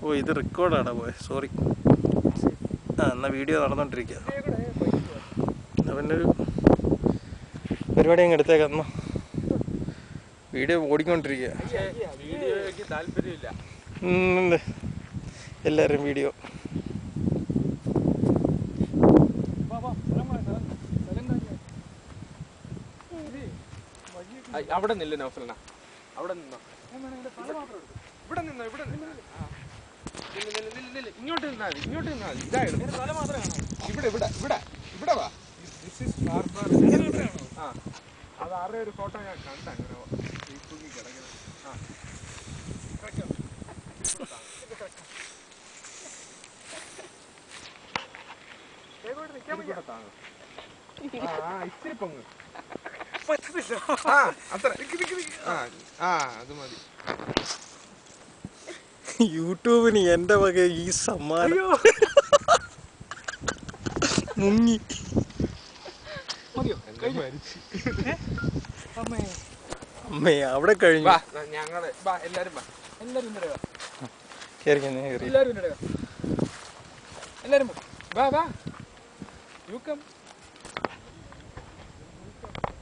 ഓ ഇത് റെക്കോർഡാണ് പോയത്, സോറി. ആ എന്നാൽ വീഡിയോ നടന്നുകൊണ്ടിരിക്കുക. എന്നാൽ പിന്നെ ഒരു പരിപാടി അങ്ങ് എടുത്തേക്കാം. എന്നാൽ വീഡിയോ ഓടിക്കൊണ്ടിരിക്കുക. എല്ലാവരും വീഡിയോ. അവിടെ നില്ല നൗഫലന, അവിടെ നിന്നോ, ഇവിടെ നിന്നോ, ഇവിടെ ഇങ്ങോട്ട് നിന്നാൽ മതി, ഇങ്ങോട്ട് നിന്നാൽ മതി. ഇതായിരുന്നു ഇവിടെ ഇവിടെ ഇവിടെ ഇവിടെ വാ. ആ അത് ആരുടെ ഒരു ഫോട്ടോ ഞാൻ കണ്ട അങ്ങനെ ഫേസ്ബുക്കിൽ കിടക്കുന്നത്. ഇച്ചിരി പൊങ്ങ് അത്ര അത് മതി. യൂട്യൂബിന് എൻ്റെ വക ഈ സമ്മാനം മുങ്ങി. അമ്മേ അവിടെ കഴിഞ്ഞു. ഞങ്ങള് എല്ലാരും എല്ലാരും എല്ലാരും വാ വാ യു കം.